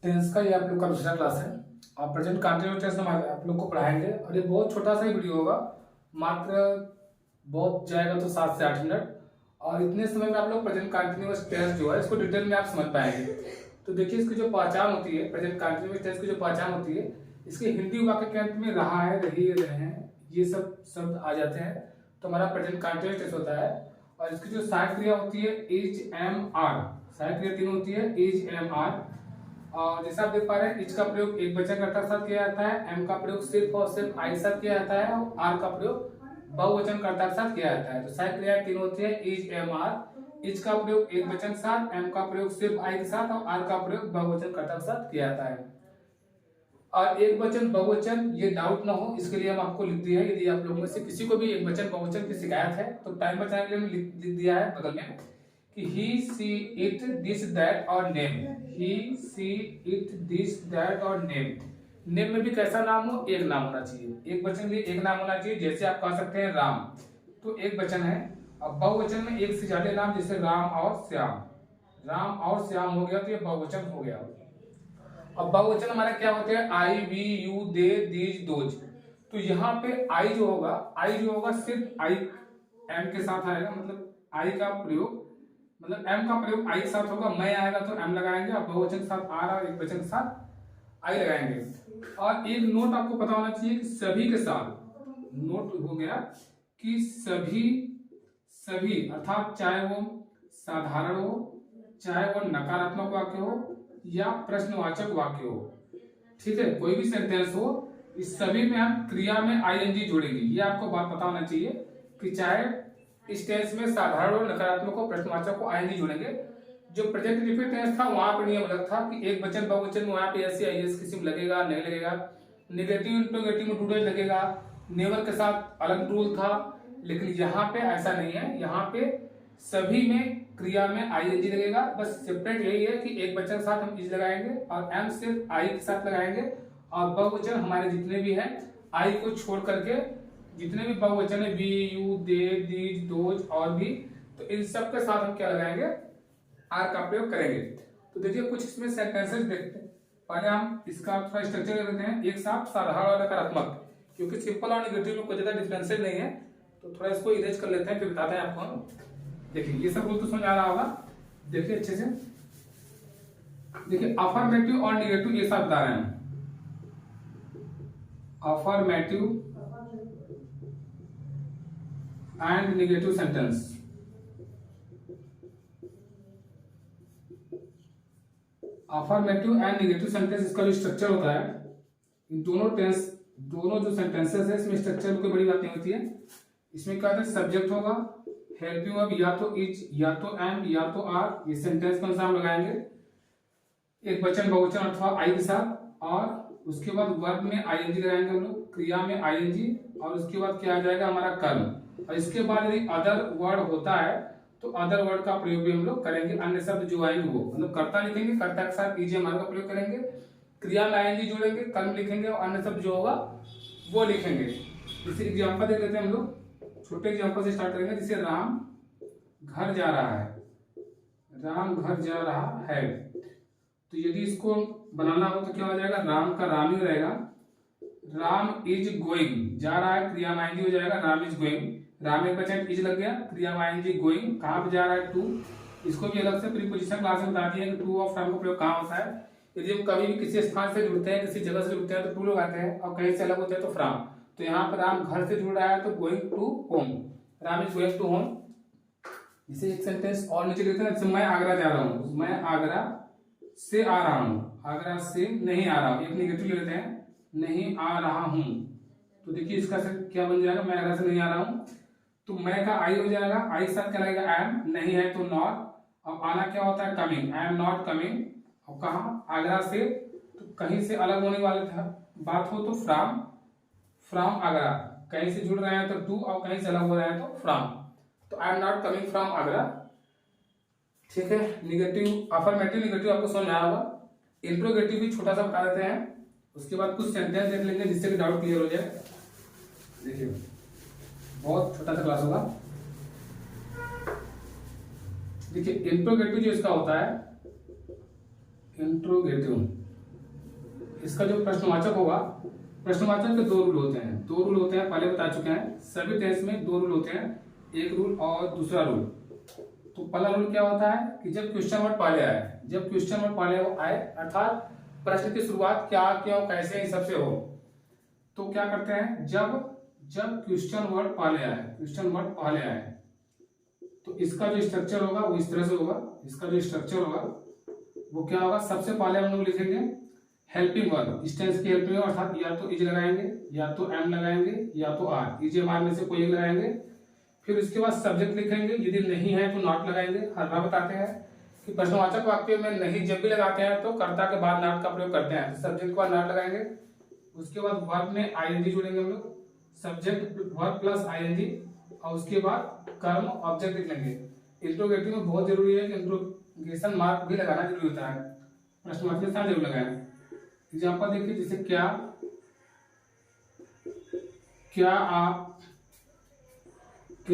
Tense का ये आप लोग का दूसरा क्लास है और प्रेजेंट कंटिन्यूअस टेंस हम आप लोग को पढ़ाएंगे और ये बहुत छोटा सा ही वीडियो होगा। मात्र बहुत जाएगा तो 7 से 8 मिनट और इतने समय में आप लोग प्रेजेंट कंटिन्यूअस टेंस जो है इसको डिटेल में आप समझ पाएंगे। तो देखिए इसकी जो पहचान होती है, प्रेजेंट कंटिन्यूअस टेंस की जो पहचान होती है, इसके हिंदी वाक्य के अंत में रहा है, रही है, रहे हैं, ये सब शब्द आ जाते हैं तो हमारा प्रेजेंट कंटिन्यूअस टेंस होता है। और इसकी जो सहायक क्रिया होती है इज, एम, आर, सहायक क्रिया तीन होती है, इज, एम, आर। और जैसा आप देख पा रहे हैं, इज का प्रयोग एक वचनकर्ता के साथ किया जाता है, एम का प्रयोग सिर्फ और सिर्फ आई के साथ किया जाता है और आर का प्रयोग बहुवचनकर्ता के साथ किया जाता है। तो सहायक क्रिया तीन होती है, इज, एम, आर। इज का प्रयोग एक वचन के साथ, एम का प्रयोग सिर्फ आई के साथ और आर का प्रयोग बहुवचनकर्ता के साथ किया जाता है। और एक वचन बहुवचन ये डाउट ना हो इसके लिए हम आपको लिख दिया है। यदि आप लोगों में से किसी को भी एक वचन बहुवचन की शिकायत है तो टाइम बचाने के लिए लिख दिया है बगल में कि he, she, it, this, that और name। he, she, it, this, that और name। नेम में भी कैसा नाम हो, एक नाम होना चाहिए। एक वचन के लिए एक नाम होना चाहिए। जैसे आप कह सकते हैं राम, तो एक वचन है। अब बहुवचन में एक से ज्यादा नाम, जैसे राम और श्याम। राम और श्याम हो गया तो ये बहुवचन हो गया। अब बहुवचन हमारा क्या होते हैं, I, we, you, they, these, those. तो यहाँ पे आई जो होगा सिर्फ आई एम के साथ आएगा, मतलब आई का प्रयोग, मतलब एम का प्रयोग आई के साथ होगा। मैं आएगा तो एम लगाएंगे और बहुवचन के साथ आ रहा, एक वचन के साथ आई लगाएंगे। और एक नोट आपको पता होना चाहिए कि सभी के साथ नोट हो गया कि सभी अर्थात चाहे वो साधारण हो, चाहे वो नकारात्मक वाक्य हो या प्रश्नवाचक वाक्य हो, ठीक है, कोई भी सेंटेंस हो, इस सभी में हम क्रिया में आईएनजी जोड़ेंगे। ये आपको बात पता होना चाहिए कि चाहे इस टेंस में साधारण और नकारात्मक को, प्रश्नवाचक को आईएनजी जोड़ेंगे। जो प्रेजेंट इंडेफिनिट टेंस था वहां पर नियम अलग था कि एक वचन बहुवचन में वहां पे एस या आईएस किसी में लगेगा, नहीं लगेगा। नेगेटिव इंटरोगेटिव में डूडल लगेगा, नेवर के साथ अलग रूल था। लेकिन यहाँ पे ऐसा नहीं है, यहाँ पे सभी में क्रिया में आईएनजी लगेगा। बस सेपरेट यही है कि एक वचन के साथ हम इज लगाएंगे और एम सिर्फ आई के साथ लगाएंगे और बहुवचन हमारे जितने भी हैं आई को छोड़ करके जितने भी बहुवचन है, we, you, they, these, those और भी, तो इन सब के साथ हम क्या लगाएंगे, आर का प्रयोग करेंगे। तो देखिए कुछ इसमें सेंटेंसेस देखते हैं। पहले हम इसका थोड़ा स्ट्रक्चर कर देते हैं एक साथ, साधारण और नकारात्मक, क्योंकि सिंपल और नेगेटिव में कोई ज्यादा डिफरेंसेस नहीं है। तो थोड़ा इसको इरेज कर लेते हैं, फिर बताते हैं आपको हम। देखिए ये सब रूल तो समझ आ रहा होगा, देखिए अच्छे से। देखिए अफर्मेटिव और नेगेटिव ये सब बता रहे हैं। Affirmative and negative sentence. Affirmative and negative sentence इसका जो स्ट्रक्चर होता है, इन दोनों जो सेंटेंसेस है इसमें स्ट्रक्चर में कोई बड़ी बात नहीं होती है। इसमें क्या होता है, सब्जेक्ट होगा, हेल्पिंग वर्ब या तो इज या तो एम या तो आर, ये सेंटेंस के अनुसार हम लगाएंगे एक वचन बहुवचन अथवा आई के साथ। और उसके बाद वर्ब में आईएनजी लगाएंगे हम लोग, क्रिया में आईएनजी, और उसके बाद क्या आ जाएगा हमारा कर्म। और इसके बाद यदि अदर वर्ड होता है तो अदर वर्ड का प्रयोग भी हम लोग करेंगे। अन्य शब्द जो आएंगे वो मतलब कर्ता लिखेंगे, कर्ता के साथ इज, एम, आर का प्रयोग करेंगे, क्रिया में आईएनजी जोड़ेंगे, कर्म लिखेंगे और अन्य शब्द जो होगा वो लिखेंगे। जैसे एग्जाम्पल देख लेते हैं हम लोग, छोटे एग्जाम्पल से स्टार्ट करेंगे। जैसे राम घर जा रहा है, राम घर जा रहा है, तो यदि इसको बनाना हो तो क्या हो जाएगा, राम का राम ही रहेगा। राम इज गोइंग, जा रहा है, क्रिया में आईएनजी हो जाएगा, राम इज गोइंग। राम एक वचन इज लग गया, क्रिया में आईएनजी गोइंग। कहां पे जा रहा है, टू। इसको भी अलग से प्रीपोजिशन क्लास में बता दिया कि टू और फ्रॉम का प्रयोग कहां होता है। यदि हम कभी भी किसी स्थान से जुड़ते हैं, किसी जगह से जुड़ते हैं तो टू लगाते हैं, और कहीं से अलग होते हैं तो फ्रॉम। तो यहाँ पर राम घर से जुड़ रहा है तो going to home, Ram is going to home. इसे एक सेंटेंस और नीचे लिखते हैं, मैं आगरा जा रहा हूँ, मैं आगरा से आ रहा हूँ, आगरा से नहीं आ रहा हूँ। एक नेगेटिव लेते हैं, नहीं आ रहा हूँ। तो देखिए इसका क्या बन जाएगा, मैं आगरा से नहीं आ रहा हूँ, तो मैं का आई हो जाएगा, आई के साथ क्या लगेगा, एम, नहीं है तो नॉट। अब आना क्या होता है, coming, I am not coming. और कहा आगरा से, तो कहीं से अलग होने वाले था बात हो तो फ्रॉम आगरा, कहीं से जुड़ रहे हैं तो टू और कहीं से अलग हो रहे हैं तो फ्रॉम। तो I am not coming from Agra, ठीक है। निगेटिव अफर्मेटिव नेगेटिव आपको समझ आया होगा। इंट्रोगेटिव भी छोटा सा बता देते हैं, उसके बाद कुछ सेंटेंस देख लेंगे जिससे कि डाउट क्लियर हो जाए। देखिए बहुत छोटा सा क्लास होगा। देखिए इंट्रोगेटिव जो इसका होता है, इंट्रोगेटिव इसका जो प्रश्नवाचक होगा, प्रश्नवाचक के दो रूल होते हैं, पहले बता चुके हैं। सभी टेंस में दो रूल होते हैं, एक रूल और दूसरा रूल। तो पहला रूल क्या होता है कि जब क्वेश्चन वर्ड पहले आए, अर्थात प्रश्न की शुरुआत क्या, क्यों, कैसे, इन सबसे हो, तो क्या करते हैं, जब क्वेश्चन वर्ड पहले आए, तो इसका जो स्ट्रक्चर होगा वो इस तरह से होगा। इसका जो स्ट्रक्चर होगा वो क्या होगा, सबसे पहले हम लोग लिखेंगे हेल्पिंग वर्ब, इस टेंस की हेल्पिंग वर्ब, अर्थात या तो इज लगाएंगे, या तो एम लगाएंगे, या तो आर, इज एम आर में से कोई एक लगाएंगे। फिर उसके बाद सब्जेक्ट लिखेंगे, यदि नहीं है तो नॉट लगाएंगे। हर बार बताते हैं कि प्रश्नवाचक वाक्य में नहीं जब भी लगाते हैं तो कर्ता के बाद नॉट का प्रयोग करते हैं, तो सब्जेक्ट के बाद नॉट लगाएंगे। उसके बाद वर्ब में आईएनजी जोड़ेंगे हम लोग, सब्जेक्ट वर्ब प्लस आईएनजी, और उसके बाद कर्म ऑब्जेक्ट लिख लेंगे। इंट्रोगेटिव में बहुत जरूरी है कि इंट्रोगेशन मार्क भी लगाना जरूरी होता है, प्रश्नवाचक के साथ जरूर लगाएं। एग्जाम्पल देखिए, जैसे क्या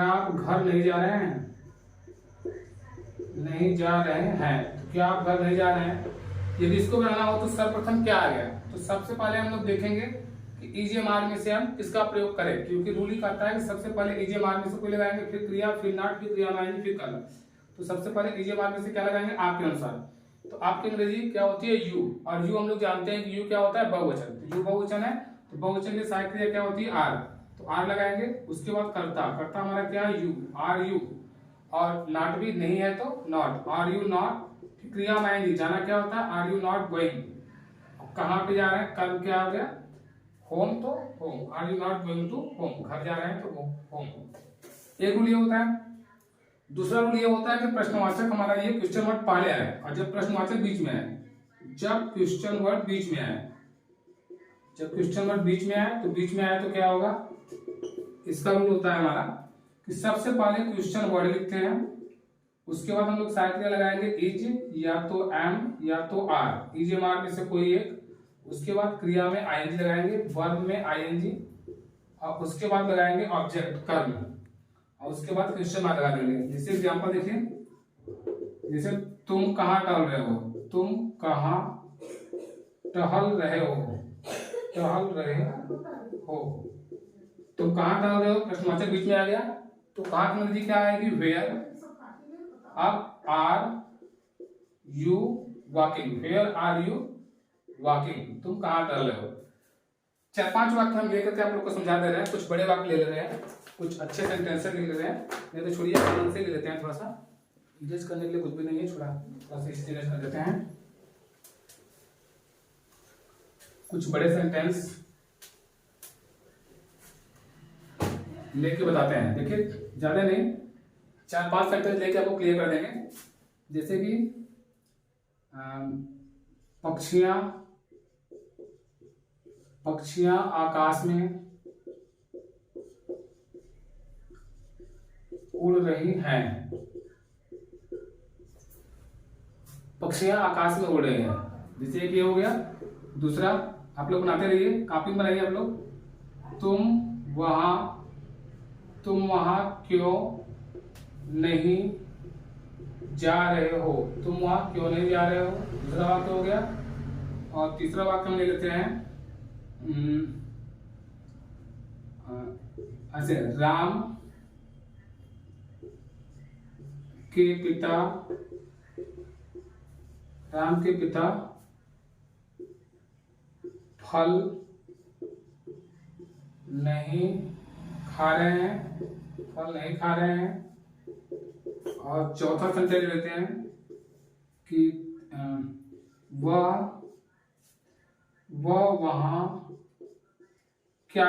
आप घर नहीं जा रहे हैं? तो क्या आप घर नहीं जा रहे हैं, यदि इसको बनाना हो तो सर्वप्रथम क्या आ गया, तो सबसे पहले हम लोग देखेंगे कि ईजेएमआर में से हम किसका प्रयोग करें, क्योंकि रूल ही कहता है कि सबसे पहले ईजेएमआर में से कोई लगाएंगे, फिर क्रिया, फिर नॉट, फिर क्रिया में फिर कर्म। तो सबसे पहले ईजेएमआर में से क्या लगाएंगे आपके अनुसार। तो आपकी अंग्रेजी क्या होती है, यू, और यू हम लोग जानते हैं कि यू क्या होता है, बहुवचन। यू बहुवचन है तो बहुवचन की सहायक क्रिया क्या होती है, आर, तो आर लगाएंगे। उसके बाद कर्ता हमारा क्या है, यू, आर यू, और नॉट भी नहीं है तो नॉट, आर यू नॉट। क्रिया में आएंगे, जाना क्या होता है, आर यू नॉट गोइंग, कहाँ पे जा रहे हैं, कर्म क्या हो गया, होम, तो home, are you not going to home, घर जा रहे हैं तो होम। एक रूल ये होता है। दूसरा रूल ये होता है कि प्रश्नवाचक हमारा ये क्वेश्चन वर्ड पहले आए, और जब प्रश्नवाचक बीच में आए, जब क्वेश्चन वर्ड बीच में आए तो बीच में आए तो क्या होगा, इसका रूल होता है हमारा कि सबसे पहले क्वेश्चन वर्ड लिखते हैं, उसके बाद हम लोग सहायक क्रिया लगाएंगे इज, या तो एम, या तो आर, इज एम आर में से कोई एक। उसके बाद क्रिया में आईएनजी लगाएंगे, वर्ब में आईएनजी, और उसके बाद लगाएंगे ऑब्जेक्ट कर्म, और उसके बाद क्वेश्चन मार्क लगा देंगे। जैसे एग्जांपल देखिए, जैसे तुम कहाँ टहल रहे हो, तुम कहाँ टहल रहे हो, तुम कहाँ टहल रहे हो, प्रश्नवाचक बीच में आ गया, तो कहाँ की अंग्रेजी क्या आएगी, वेयर। अब are you walking, where are you walking, तुम कहाँ टहल रहे हो। 4-5 वाक्य हम लेकर के आप लोग को समझा दे रहे हैं, कुछ बड़े वाक्य ले रहे हैं, कुछ अच्छे सेंटेंसेस ले रहे हैं, नहीं तो छोड़िए आराम से ले लेते हैं, थोड़ा सा इरेज करने के लिए कुछ भी नहीं है, थोड़ा सा इरेज कर देते हैं। कुछ बड़े सेंटेंस लेके बताते हैं, देखिए ज्यादा नहीं, 4-5 सेंटेंस लेके आपको क्लियर कर देंगे। जैसे कि पक्षियां आकाश में उड़ रही हैं, पक्षियां आकाश में उड़ रही हैं, जैसे एक ये हो गया। दूसरा आप लोग बनाते रहिए, कॉपी बनाइए आप लोग, तुम वहां क्यों नहीं जा रहे हो, तुम वहां क्यों नहीं जा रहे हो, दूसरा वाक्य हो गया। और तीसरा वाक्य हम ले लेते हैं, ऐसे राम के पिता फल नहीं खा रहे हैं। और चौथा सेंटेंस लेते हैं कि वह वहां क्या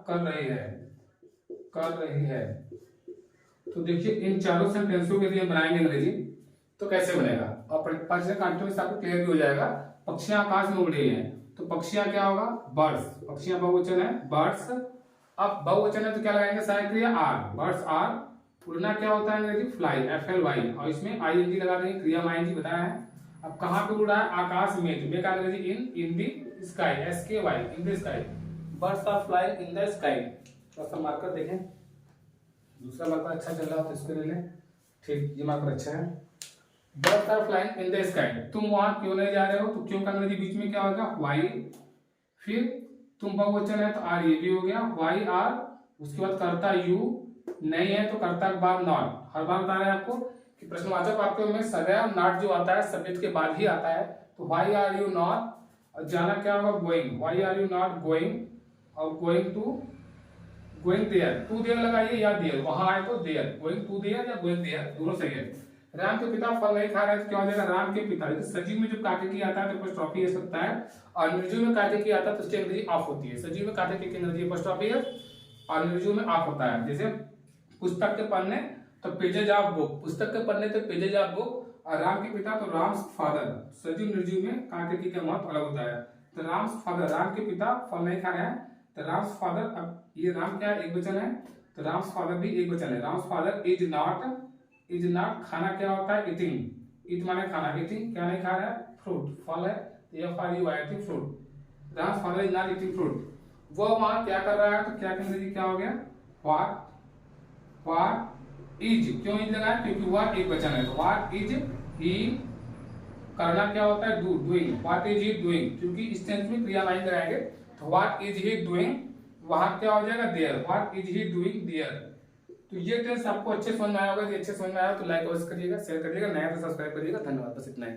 कर रही है, तो देखिए इन चारों सेंटेंसों के लिए बनाएंगे अंग्रेजी तो कैसे बनेगा, और कंटिन्यूस आपको क्लियर भी हो जाएगा। पक्षियां आकाश में उड़ रही हैं, तो पक्षियां क्या होगा, बर्ड्स, पक्षियां बहुवचन है, बर्ड्स। अब बहुवचन है तो क्या लगाएंगे, सहायक क्रिया आर, बर्ड्स आर। उड़ना क्या होता है अंग्रेजी, फ्लाई, FLY, और इसमें आईएनजी लगा देंगे, क्रिया में आईएनजी बताया है। अब कहां पे उड़ रहा है, आकाश में, तो का Angrezi in the sky, SKY, in the sky, birds are flying in the sky. थोड़ा सा मार्कर देखें, दूसरा मार्कर अच्छा चल रहा हो तो इसको ले लें, ठीक, ये मार्कर अच्छा है। Birds are flying in the sky, तुम वहां क्यों नहीं जा रहे हो, तो क्यों का अंग्रेजी बीच में क्या होगा, व्हाई, फिर तुम बहुवचन है तो आर, ये भी हो गया, व्हाई आर, उसके बाद करता यू, नहीं है तो करता के बाद नॉट। हर बार बता रहे हैं आपको कि प्रश्नवाचक वाक्यों में सदैव नॉट जो आता है सब्जेक्ट के बाद ही आता है, तो व्हाई आर यू नॉट, और जाना क्या होगा, going, why are you not going, और going to, going there, to there लगाइए या देयर, वहां आए तो देयर, गोइंग टू देयर या गोइंग देयर दोनों सही है। राम के पिता फल नहीं खा रहे तो क्या हो जाएगा, राम के पिता। सजीव में जब काटे की आता है तो अपोस्ट्रोफी है सकता है, और निर्जीव में काटे की आता है तो उसकी अंग्रेजी ऑफ होती है। सजीव में काटे की अंग्रेजी अपोस्ट्रोफी है और निर्जीव में ऑफ होता है। जैसे पुस्तक के पन्ने तो पेजेज ऑफ बुक, पुस्तक के पन्ने तो पेजेज ऑफ बुक, और राम के पिता तो राम्स फादर। सजीव निर्जीव में काटे की का महत्व अलग होता है। तो राम्स फादर, राम के पिता फल नहीं खा रहे हैं तो राम्स फादर, अब ये राम क्या है, एक वचन है, तो राम्स फादर भी एक वचन है। राम्स फादर इज नॉट, खाना क्या होता है, ईटिंग, ईट माने खाना, ईटिंग क्या नहीं खा रहा है, फ्रूट, फल है, F R you I T, fruit. Ram's father is not eating fruit, वो वहां क्या कर रहा है, तो क्या अंग्रेजी क्या हो गया, व्हाट इज, क्यों इज लगाया, क्योंकि वह एक वचन है, तो व्हाट इज ही, करना क्या होता है, do, doing, what is he doing, क्योंकि इस टेंस में क्रिया लाइन लगाएंगे, तो व्हाट इज ही डूइंग, वहां क्या हो जाएगा, there, what is he doing there. तो ये टेंस आपको अच्छे समझ में आया होगा, अच्छे समझ में आया तो लाइक अवश्य करिएगा, शेयर करिएगा, नया तो सब्सक्राइब करिएगा। धन्यवाद, बस इतना ही।